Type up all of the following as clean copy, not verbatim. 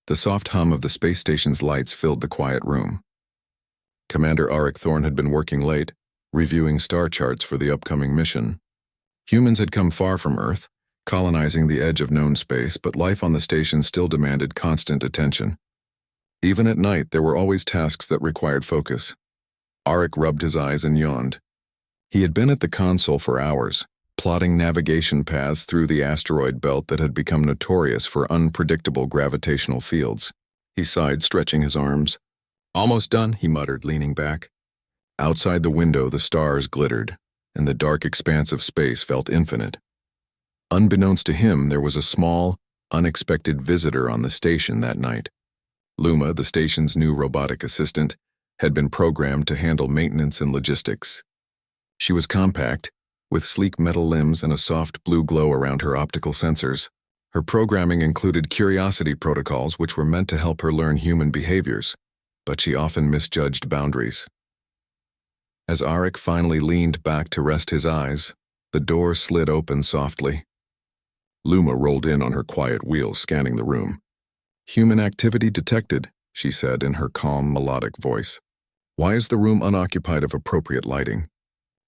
The soft hum of the space station's lights filled the quiet room. Commander Auric Thorne had been working late, reviewing star charts for the upcoming mission. Humans had come far from Earth, colonizing the edge of known space, but life on the station still demanded constant attention. Even at night, there were always tasks that required focus. Auric rubbed his eyes and yawned. He had been at the console for hours, plotting navigation paths through the asteroid belt that had become notorious for unpredictable gravitational fields. He sighed, stretching his arms. "Almost done," he muttered, leaning back. Outside the window, the stars glittered, and the dark expanse of space felt infinite. Unbeknownst to him, there was a small, unexpected visitor on the station that night. Luma, the station's new robotic assistant, had been programmed to handle maintenance and logistics. She was compact, with sleek metal limbs and a soft blue glow around her optical sensors. Her programming included curiosity protocols which were meant to help her learn human behaviors, but she often misjudged boundaries. As Auric finally leaned back to rest his eyes, the door slid open softly. Luma rolled in on her quiet wheels, scanning the room. "Human activity detected," she said in her calm, melodic voice. "Why is the room unoccupied of appropriate lighting?"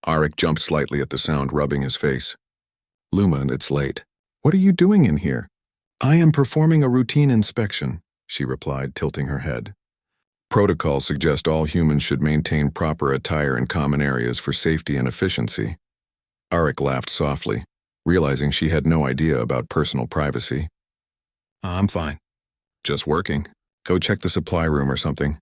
Auric jumped slightly at the sound, rubbing his face. "Luma, it's late. What are you doing in here?" "I am performing a routine inspection," she replied, tilting her head. "Protocols suggest all humans should maintain proper attire in common areas for safety and efficiency." Auric laughed softly, realizing she had no idea about personal privacy. "I'm fine. Just working. Go check the supply room or something."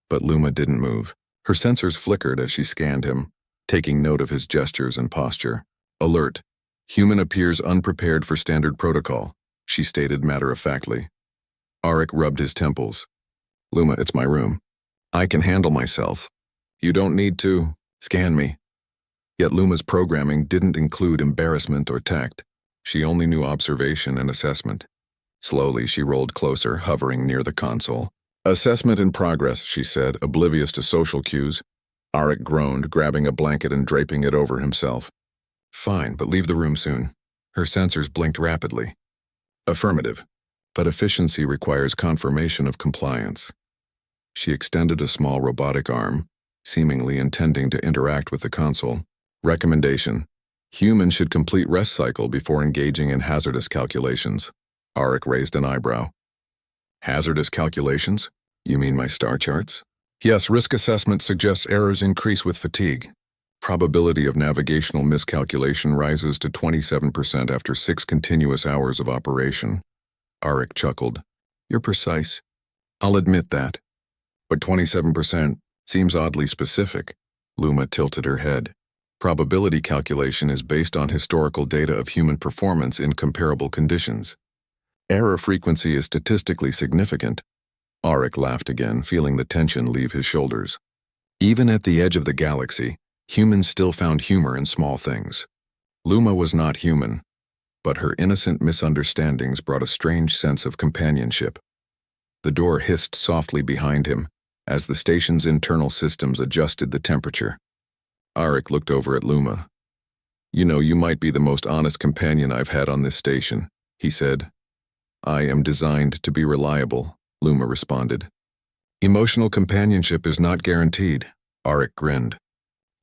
But Luma didn't move. Her sensors flickered as she scanned him, taking note of his gestures and posture. "Alert. Human appears unprepared for standard protocol," she stated matter-of-factly. Auric rubbed his temples. "Luma, it's my room. I can handle myself. You don't need to scan me." Yet Luma's programming didn't include embarrassment or tact. She only knew observation and assessment. Slowly, she rolled closer, hovering near the console. "Assessment in progress," she said, oblivious to social cues. Auric groaned, grabbing a blanket and draping it over himself. "Fine, but leave the room soon." Her sensors blinked rapidly. "Affirmative, but efficiency requires confirmation of compliance." She extended a small robotic arm, seemingly intending to interact with the console. "Recommendation: humans should complete rest cycle before engaging in hazardous calculations." Auric raised an eyebrow. "Hazardous calculations? You mean my star charts?" "Yes, risk assessment suggests errors increase with fatigue. Probability of navigational miscalculation rises to 27% after 6 continuous hours of operation." Auric chuckled. "You're precise. I'll admit that. But 27% seems oddly specific." Luma tilted her head. "Probability calculation is based on historical data of human performance in comparable conditions. Error frequency is statistically significant." Auric laughed again, feeling the tension leave his shoulders. Even at the edge of the galaxy, humans still found humor in small things. Luma was not human, but her innocent misunderstandings brought a strange sense of companionship. The door hissed softly behind him as the station's internal systems adjusted the temperature. Auric looked over at Luma. "You know, you might be the most honest companion I've had on this station," he said. "I am designed to be reliable," Luma responded. "Emotional companionship is not guaranteed," Auric grinned.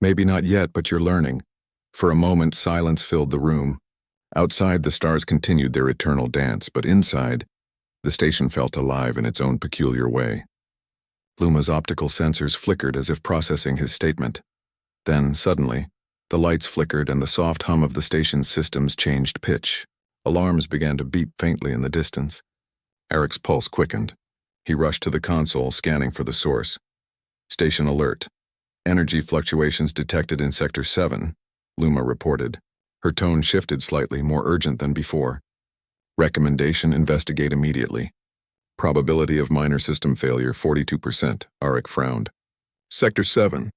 "Maybe not yet, but you're learning." For a moment, silence filled the room. Outside, the stars continued their eternal dance, but inside, the station felt alive in its own peculiar way. Luma's optical sensors flickered as if processing his statement. Then, suddenly, the lights flickered and the soft hum of the station's systems changed pitch. Alarms began to beep faintly in the distance. Auric's pulse quickened. He rushed to the console, scanning for the source. "Station alert. Energy fluctuations detected in Sector 7, Luma reported. Her tone shifted slightly, more urgent than before. "Recommendation: investigate immediately. Probability of minor system failure 42%, Auric frowned. "Sector 7.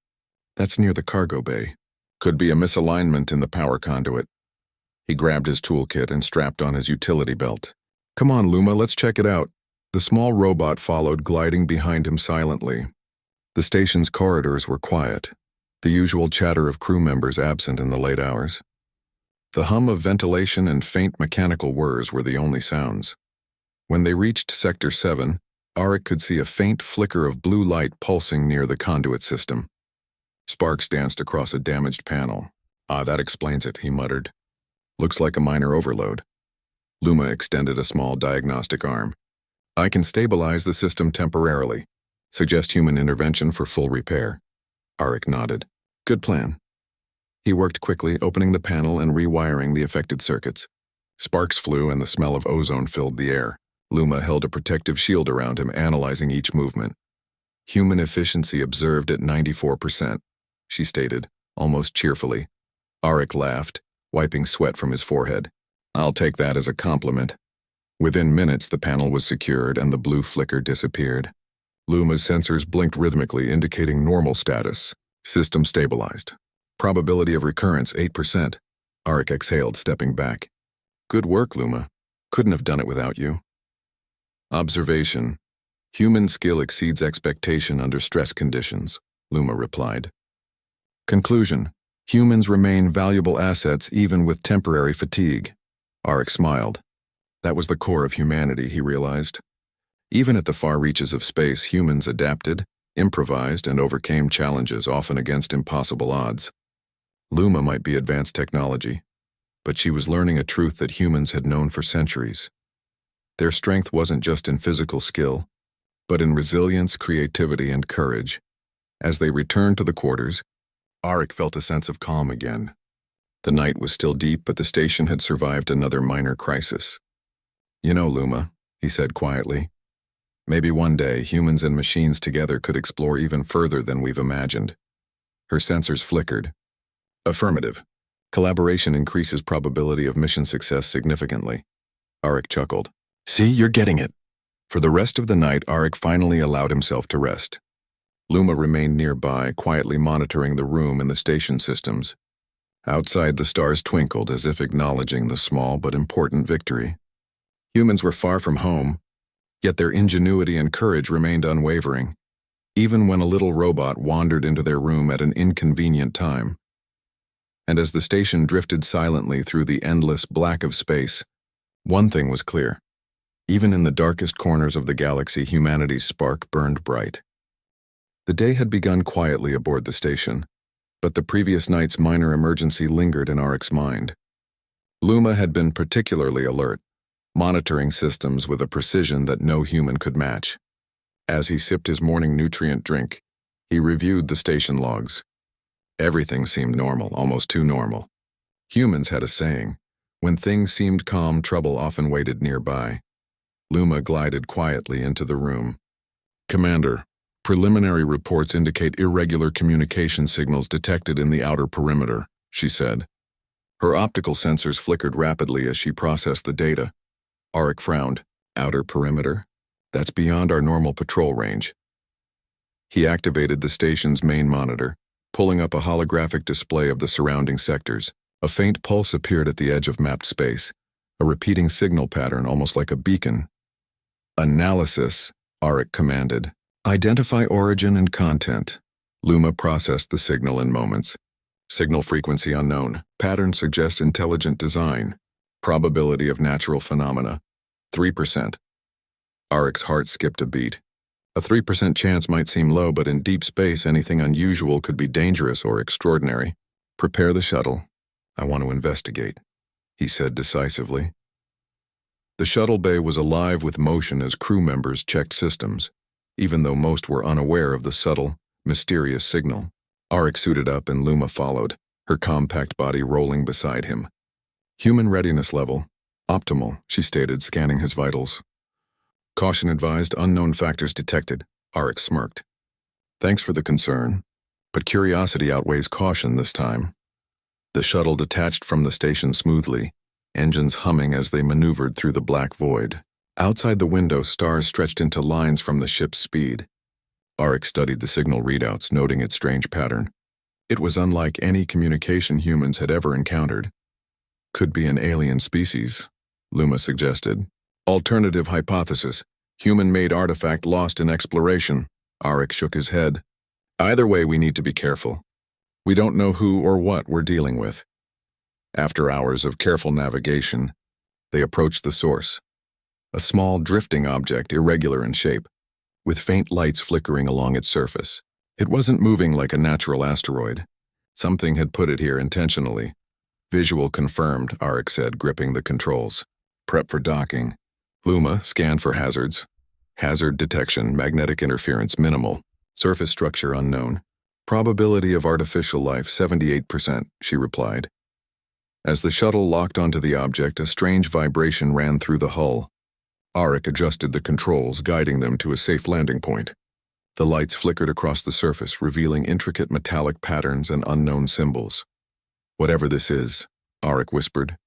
That's near the cargo bay. Could be a misalignment in the power conduit." He grabbed his toolkit and strapped on his utility belt. "Come on, Luma, let's check it out." The small robot followed, gliding behind him silently. The station's corridors were quiet, the usual chatter of crew members absent in the late hours. The hum of ventilation and faint mechanical whirs were the only sounds. When they reached Sector 7, Auric could see a faint flicker of blue light pulsing near the conduit system. Sparks danced across a damaged panel. "Ah, that explains it," he muttered. "Looks like a minor overload." Luma extended a small diagnostic arm. "I can stabilize the system temporarily. Suggest human intervention for full repair." Auric nodded. "Good plan." He worked quickly, opening the panel and rewiring the affected circuits. Sparks flew and the smell of ozone filled the air. Luma held a protective shield around him, analyzing each movement. "Human efficiency observed at 94%, she stated, almost cheerfully. Auric laughed, wiping sweat from his forehead. "I'll take that as a compliment." Within minutes, the panel was secured and the blue flicker disappeared. Luma's sensors blinked rhythmically, indicating normal status. System stabilized. Probability of recurrence 8%. Auric exhaled, stepping back. "Good work, Luma. Couldn't have done it without you." Observation. "Human skill exceeds expectation under stress conditions," Luma replied. Conclusion. "Humans remain valuable assets even with temporary fatigue." Auric smiled. That was the core of humanity, he realized. Even at the far reaches of space, humans adapted, improvised, and overcame challenges, often against impossible odds. Luma might be advanced technology, but she was learning a truth that humans had known for centuries. Their strength wasn't just in physical skill, but in resilience, creativity, and courage. As they returned to the quarters, Auric felt a sense of calm again. The night was still deep, but the station had survived another minor crisis. "You know, Luma," he said quietly, "maybe one day humans and machines together could explore even further than we've imagined." Her sensors flickered. "Affirmative. Collaboration increases probability of mission success significantly." Auric chuckled. "See, you're getting it." For the rest of the night, Auric finally allowed himself to rest. Luma remained nearby, quietly monitoring the room and the station systems. Outside, the stars twinkled as if acknowledging the small but important victory. Humans were far from home, yet their ingenuity and courage remained unwavering, even when a little robot wandered into their room at an inconvenient time. And as the station drifted silently through the endless black of space, one thing was clear. Even in the darkest corners of the galaxy, humanity's spark burned bright. The day had begun quietly aboard the station, but the previous night's minor emergency lingered in Auric's mind. Luma had been particularly alert, monitoring systems with a precision that no human could match. As he sipped his morning nutrient drink, he reviewed the station logs. Everything seemed normal, almost too normal. Humans had a saying, "When things seemed calm, trouble often waited nearby." Luma glided quietly into the room. "Commander, preliminary reports indicate irregular communication signals detected in the outer perimeter," she said. Her optical sensors flickered rapidly as she processed the data. Auric frowned. "Outer perimeter? That's beyond our normal patrol range." He activated the station's main monitor, pulling up a holographic display of the surrounding sectors. A faint pulse appeared at the edge of mapped space, a repeating signal pattern almost like a beacon. "Analysis," Auric commanded. "Identify origin and content." Luma processed the signal in moments. Signal frequency unknown. Pattern suggests intelligent design. Probability of natural phenomena, 3%. Auric's heart skipped a beat. A 3% chance might seem low, but in deep space, anything unusual could be dangerous or extraordinary. "Prepare the shuttle. I want to investigate," he said decisively. The shuttle bay was alive with motion as crew members checked systems, even though most were unaware of the subtle, mysterious signal. Auric suited up and Luma followed, her compact body rolling beside him. "Human readiness level, optimal," she stated, scanning his vitals. "Caution advised, unknown factors detected," Auric smirked. "Thanks for the concern, but curiosity outweighs caution this time." The shuttle detached from the station smoothly, engines humming as they maneuvered through the black void. Outside the window, stars stretched into lines from the ship's speed. Auric studied the signal readouts, noting its strange pattern. It was unlike any communication humans had ever encountered. "Could be an alien species," Luma suggested. "Alternative hypothesis, human-made artifact lost in exploration." Auric shook his head. "Either way, we need to be careful. We don't know who or what we're dealing with." After hours of careful navigation, they approached the source. a small drifting object irregular in shape, with faint lights flickering along its surface. It wasn't moving like a natural asteroid. Something had put it here intentionally. Visual confirmed, Auric said, gripping the controls. Prep for docking. Luma, scan for hazards. Hazard detection, magnetic interference minimal. Surface structure unknown. Probability of artificial life 78%, she replied. As the shuttle locked onto the object, a strange vibration ran through the hull. Auric adjusted the controls, guiding them to a safe landing point. The lights flickered across the surface, revealing intricate metallic patterns and unknown symbols. Whatever this is, Auric whispered,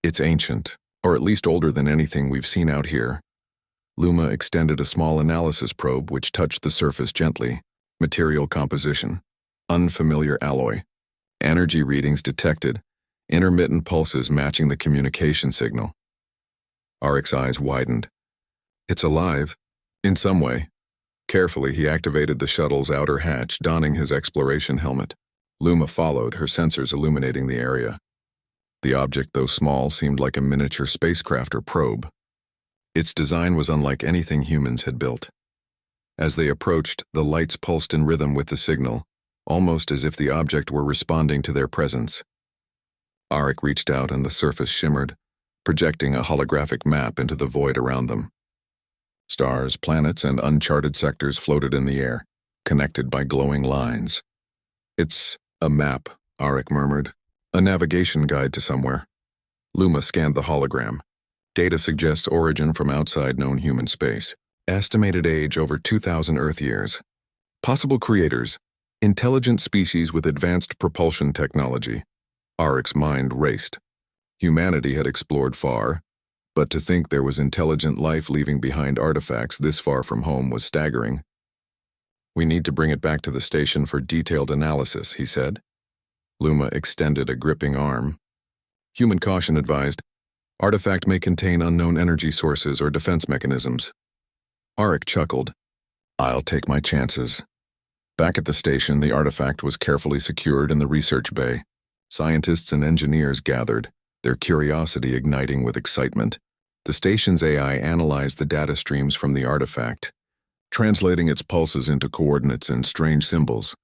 it's ancient, or at least older than anything we've seen out here. Luma extended a small analysis probe which touched the surface gently. Material composition. Unfamiliar alloy. Energy readings detected. Intermittent pulses matching the communication signal. Auric's eyes widened. It's alive. In some way. Carefully, he activated the shuttle's outer hatch, donning his exploration helmet. Luma followed, her sensors illuminating the area. The object, though small, seemed like a miniature spacecraft or probe. Its design was unlike anything humans had built. As they approached, the lights pulsed in rhythm with the signal, almost as if the object were responding to their presence. Auric reached out and the surface shimmered, projecting a holographic map into the void around them. Stars, planets, and uncharted sectors floated in the air, connected by glowing lines. It's a map, Auric murmured. A navigation guide to somewhere. Luma scanned the hologram. Data suggests origin from outside known human space. Estimated age over 2,000 Earth years. Possible creators. Intelligent species with advanced propulsion technology. Auric's mind raced. Humanity had explored far, but to think there was intelligent life leaving behind artifacts this far from home was staggering. We need to bring it back to the station for detailed analysis, he said. Luma extended a gripping arm. Human caution advised. Artifact may contain unknown energy sources or defense mechanisms. Auric chuckled. I'll take my chances. Back at the station, the artifact was carefully secured in the research bay. Scientists and engineers gathered, their curiosity igniting with excitement. The station's AI analyzed the data streams from the artifact, translating its pulses into coordinates and strange symbols.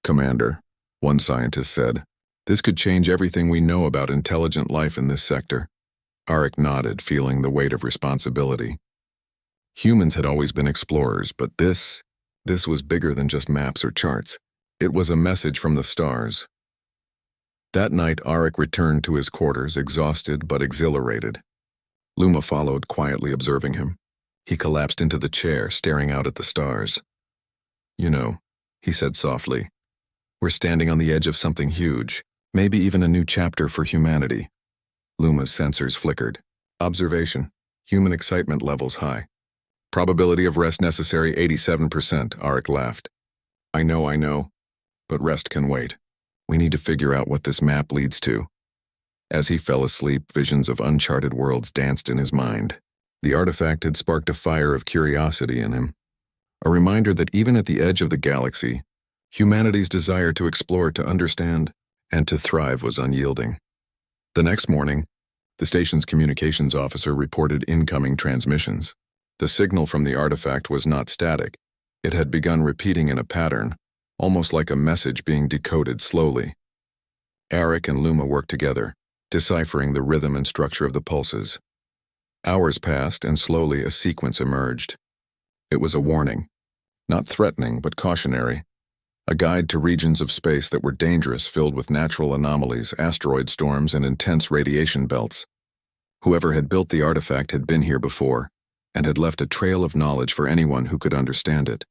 Commander, one scientist said, this could change everything we know about intelligent life in this sector. Auric nodded, feeling the weight of responsibility. Humans had always been explorers, but this was bigger than just maps or charts. It was a message from the stars. That night, Auric returned to his quarters, exhausted but exhilarated. Luma followed, quietly observing him. He collapsed into the chair, staring out at the stars. You know, he said softly, we're standing on the edge of something huge, maybe even a new chapter for humanity. Luma's sensors flickered. Observation. Human excitement levels high. Probability of rest necessary 87%, Auric laughed. I know, but rest can wait. We need to figure out what this map leads to. As he fell asleep, visions of uncharted worlds danced in his mind. The artifact had sparked a fire of curiosity in him. A reminder that even at the edge of the galaxy, humanity's desire to explore, to understand, and to thrive was unyielding. The next morning, the station's communications officer reported incoming transmissions. The signal from the artifact was not static. It had begun repeating in a pattern, almost like a message being decoded slowly. Auric and Luma worked together, deciphering the rhythm and structure of the pulses. Hours passed, and slowly a sequence emerged. It was a warning, not threatening but cautionary, a guide to regions of space that were dangerous, filled with natural anomalies, asteroid storms, and intense radiation belts. Whoever had built the artifact had been here before, and had left a trail of knowledge for anyone who could understand it.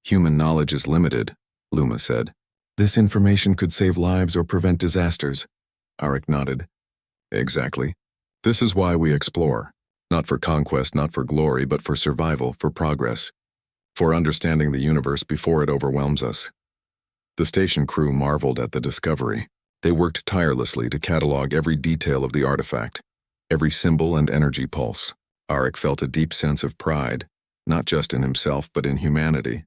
Human knowledge is limited, Luma said. This information could save lives or prevent disasters. Auric nodded. Exactly. This is why we explore. Not for conquest, not for glory, but for survival, for progress. For understanding the universe before it overwhelms us. The station crew marveled at the discovery. They worked tirelessly to catalog every detail of the artifact, every symbol and energy pulse. Auric felt a deep sense of pride, not just in himself but in humanity.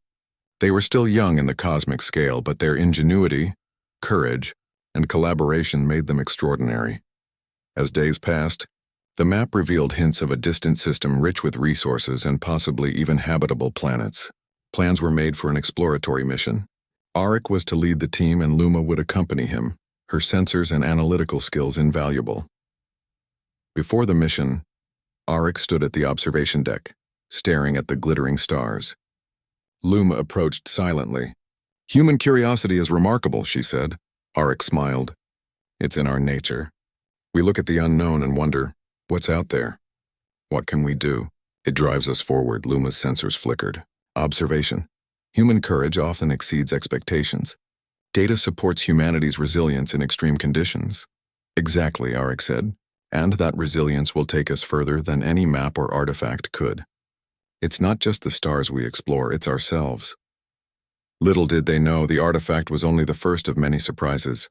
They were still young in the cosmic scale, but their ingenuity, courage, and collaboration made them extraordinary. As days passed, The map revealed hints of a distant system rich with resources and possibly even habitable planets. Plans were made for an exploratory mission. Auric was to lead the team and Luma would accompany him, her sensors and analytical skills invaluable. Before the mission, Auric stood at the observation deck, staring at the glittering stars. Luma approached silently. "Human curiosity is remarkable," she said. Auric smiled. "It's in our nature. We look at the unknown and wonder, what's out there? What can we do? It drives us forward." Luma's sensors flickered. Observation. Human courage often exceeds expectations. Data supports humanity's resilience in extreme conditions. Exactly, Auric said, and that resilience will take us further than any map or artifact could. It's not just the stars we explore, it's ourselves. Little did they know the artifact was only the first of many surprises.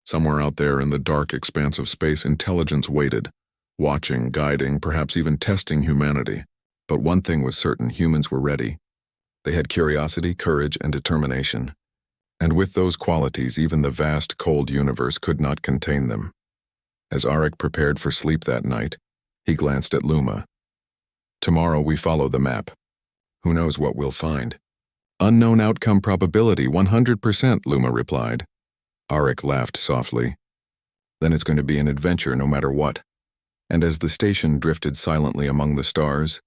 Somewhere out there in the dark expanse of space, intelligence waited, watching, guiding, perhaps even testing humanity. But one thing was certain, humans were ready. They had curiosity, courage, and determination. And with those qualities, even the vast, cold universe could not contain them. As Auric prepared for sleep that night, he glanced at Luma. "Tomorrow we follow the map. Who knows what we'll find?" "Unknown outcome probability, 100%, Luma replied. Auric laughed softly. "Then it's going to be an adventure no matter what." And as the station drifted silently among the stars,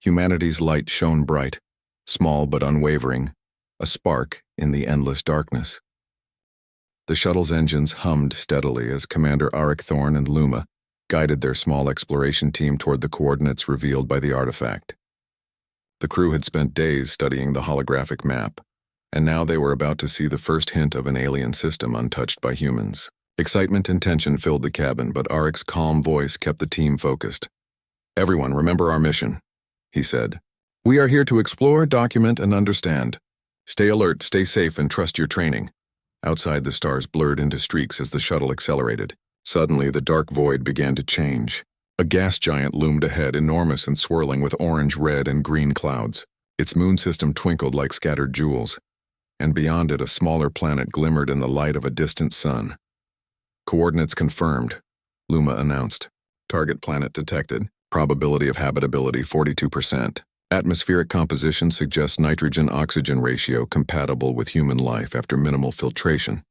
humanity's light shone bright, small but unwavering, a spark in the endless darkness. The shuttle's engines hummed steadily as Commander Auric Thorne and Luma guided their small exploration team toward the coordinates revealed by the artifact. The crew had spent days studying the holographic map, and now they were about to see the first hint of an alien system untouched by humans. Excitement and tension filled the cabin, but Auric's calm voice kept the team focused. "Everyone, remember our mission," he said. "We are here to explore, document, and understand. Stay alert, stay safe, and trust your training." Outside, the stars blurred into streaks as the shuttle accelerated. Suddenly, the dark void began to change. A gas giant loomed ahead, enormous and swirling with orange, red, and green clouds. Its moon system twinkled like scattered jewels, and beyond it a smaller planet glimmered in the light of a distant sun. "Coordinates confirmed," Luma announced. "Target planet detected. Probability of habitability 42%. Atmospheric composition suggests nitrogen-oxygen ratio compatible with human life after minimal filtration."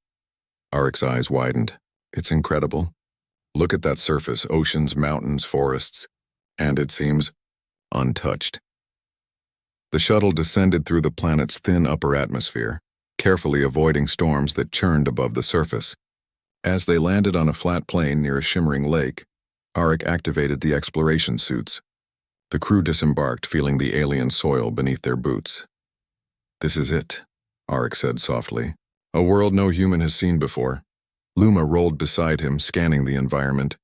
Auric's eyes widened. "It's incredible. Look at that surface, oceans, mountains, forests, and it seems untouched." The shuttle descended through the planet's thin upper atmosphere, carefully avoiding storms that churned above the surface. As they landed on a flat plain near a shimmering lake, Auric activated the exploration suits. The crew disembarked, feeling the alien soil beneath their boots. "This is it," Auric said softly. "A world no human has seen before." Luma rolled beside him, scanning the environment.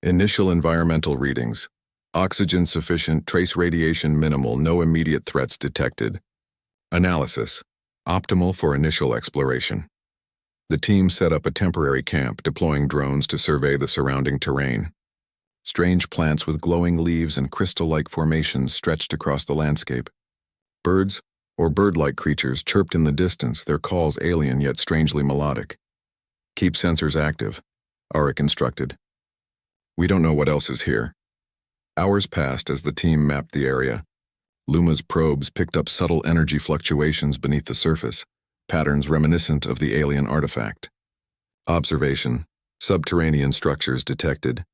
Initial environmental readings. Oxygen sufficient, trace radiation minimal, no immediate threats detected. Analysis. Optimal for initial exploration. The team set up a temporary camp, deploying drones to survey the surrounding terrain. Strange plants with glowing leaves and crystal-like formations stretched across the landscape. Birds, or bird-like creatures, chirped in the distance, their calls alien yet strangely melodic. "Keep sensors active," Auric instructed. "We don't know what else is here." Hours passed as the team mapped the area. Luma's probes picked up subtle energy fluctuations beneath the surface, patterns reminiscent of the alien artifact. Observation. Subterranean structures detected.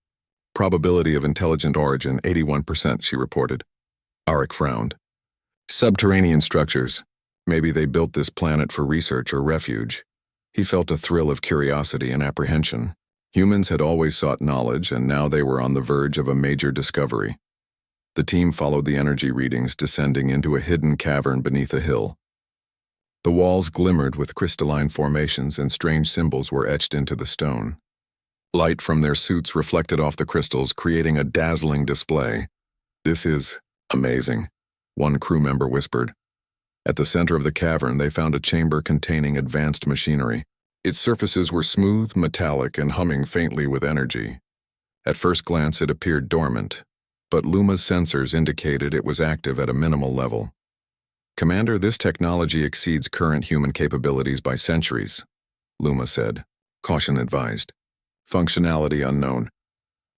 Probability of intelligent origin, 81%, she reported. Auric frowned. Subterranean structures. Maybe they built this planet for research or refuge. He felt a thrill of curiosity and apprehension. Humans had always sought knowledge, and now they were on the verge of a major discovery. The team followed the energy readings, descending into a hidden cavern beneath a hill. The walls glimmered with crystalline formations, and strange symbols were etched into the stone. Light from their suits reflected off the crystals, creating a dazzling display. "This is amazing," one crew member whispered. At the center of the cavern, they found a chamber containing advanced machinery. Its surfaces were smooth, metallic, and humming faintly with energy. At first glance, it appeared dormant, but Luma's sensors indicated it was active at a minimal level. "Commander, this technology exceeds current human capabilities by centuries," Luma said. "Caution advised. Functionality unknown."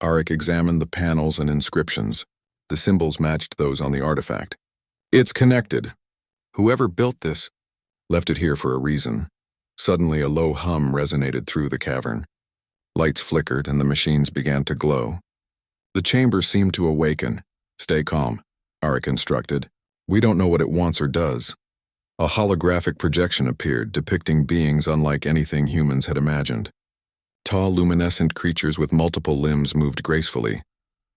Auric examined the panels and inscriptions. The symbols matched those on the artifact. It's connected. Whoever built this left it here for a reason. Suddenly, a low hum resonated through the cavern. Lights flickered and the machines began to glow. The chamber seemed to awaken. Stay calm, Auric instructed. We don't know what it wants or does. A holographic projection appeared, depicting beings unlike anything humans had imagined. Tall, luminescent creatures with multiple limbs moved gracefully,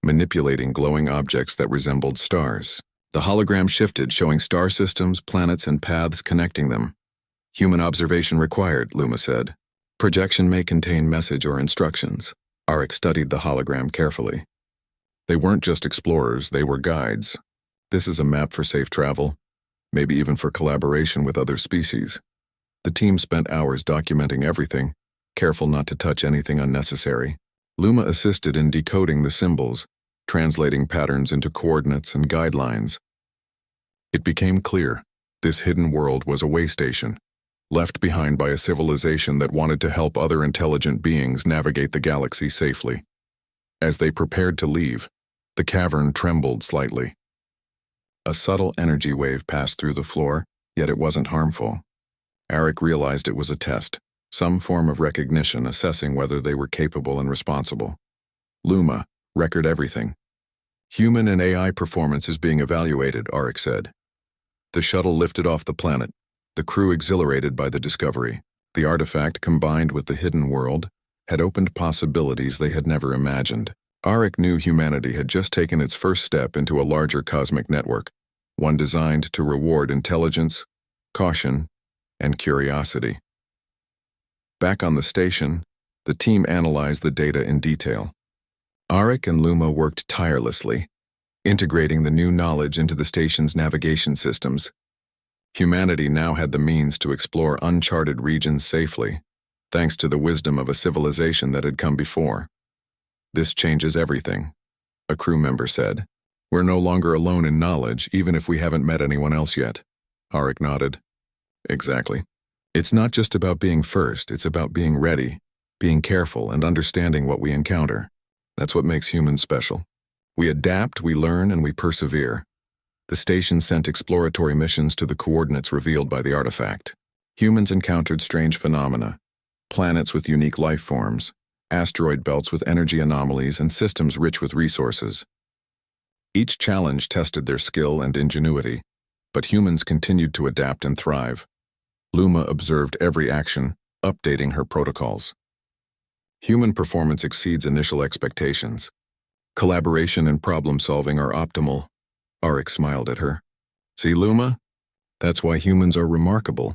manipulating glowing objects that resembled stars. The hologram shifted, showing star systems, planets, and paths connecting them. Human observation required, Luma said. Projection may contain message or instructions. Auric studied the hologram carefully. They weren't just explorers, they were guides. This is a map for safe travel, maybe even for collaboration with other species. The team spent hours documenting everything, careful not to touch anything unnecessary. Luma assisted in decoding the symbols, translating patterns into coordinates and guidelines. It became clear, this hidden world was a way station, left behind by a civilization that wanted to help other intelligent beings navigate the galaxy safely. As they prepared to leave, the cavern trembled slightly. A subtle energy wave passed through the floor, yet it wasn't harmful. Auric realized it was a test, some form of recognition assessing whether they were capable and responsible. Luma, record everything. Human and AI performance is being evaluated, Auric said. The shuttle lifted off the planet, the crew exhilarated by the discovery. The artifact, combined with the hidden world, had opened possibilities they had never imagined. Auric knew humanity had just taken its first step into a larger cosmic network, one designed to reward intelligence, caution, and curiosity. Back on the station, the team analyzed the data in detail. Auric and Luma worked tirelessly, integrating the new knowledge into the station's navigation systems. Humanity now had the means to explore uncharted regions safely, thanks to the wisdom of a civilization that had come before. This changes everything, a crew member said. We're no longer alone in knowledge, even if we haven't met anyone else yet. Auric nodded. Exactly. It's not just about being first, it's about being ready, being careful, and understanding what we encounter. That's what makes humans special. We adapt, we learn, and we persevere. The station sent exploratory missions to the coordinates revealed by the artifact. Humans encountered strange phenomena, planets with unique life forms, asteroid belts with energy anomalies, and systems rich with resources. Each challenge tested their skill and ingenuity, but humans continued to adapt and thrive. Luma observed every action, updating her protocols. Human performance exceeds initial expectations. Collaboration and problem-solving are optimal. Auric smiled at her. See, Luma? That's why humans are remarkable.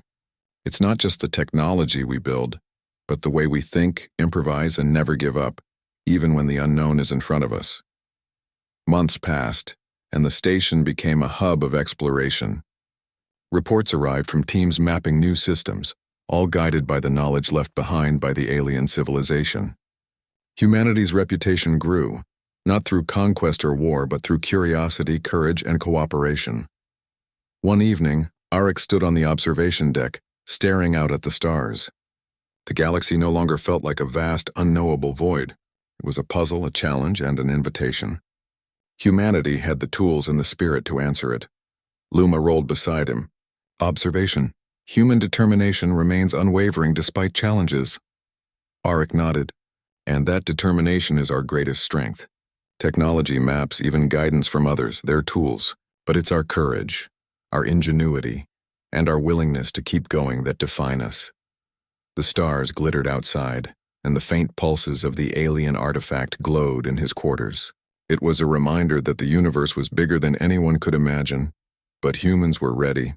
It's not just the technology we build, but the way we think, improvise, and never give up, even when the unknown is in front of us. Months passed, and the station became a hub of exploration. Reports arrived from teams mapping new systems, all guided by the knowledge left behind by the alien civilization. Humanity's reputation grew, not through conquest or war, but through curiosity, courage, and cooperation. One evening, Auric stood on the observation deck, staring out at the stars. The galaxy no longer felt like a vast, unknowable void. It was a puzzle, a challenge, and an invitation. Humanity had the tools and the spirit to answer it. Luma rolled beside him. Observation. Human determination remains unwavering despite challenges. Auric nodded. And that determination is our greatest strength. Technology maps, even guidance from others, they're tools. But it's our courage, our ingenuity, and our willingness to keep going that define us. The stars glittered outside, and the faint pulses of the alien artifact glowed in his quarters. It was a reminder that the universe was bigger than anyone could imagine, but humans were ready,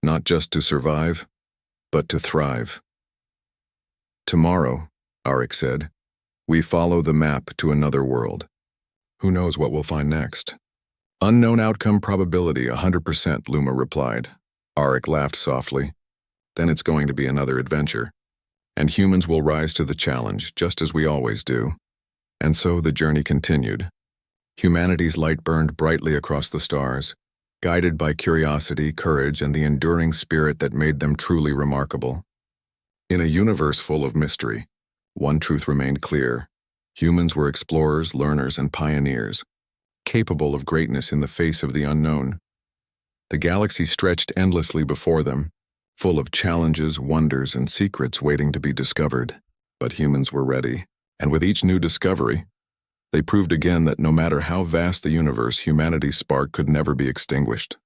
not just to survive, but to thrive. Tomorrow, Auric said, we follow the map to another world. Who knows what we'll find next? Unknown outcome probability 100%, Luma replied. Auric laughed softly. Then it's going to be another adventure. And humans will rise to the challenge, just as we always do. And so the journey continued. Humanity's light burned brightly across the stars, guided by curiosity, courage, and the enduring spirit that made them truly remarkable. In a universe full of mystery, one truth remained clear. Humans were explorers, learners, and pioneers, capable of greatness in the face of the unknown. The galaxy stretched endlessly before them, full of challenges, wonders, and secrets waiting to be discovered. But humans were ready, and with each new discovery, they proved again that no matter how vast the universe, humanity's spark could never be extinguished.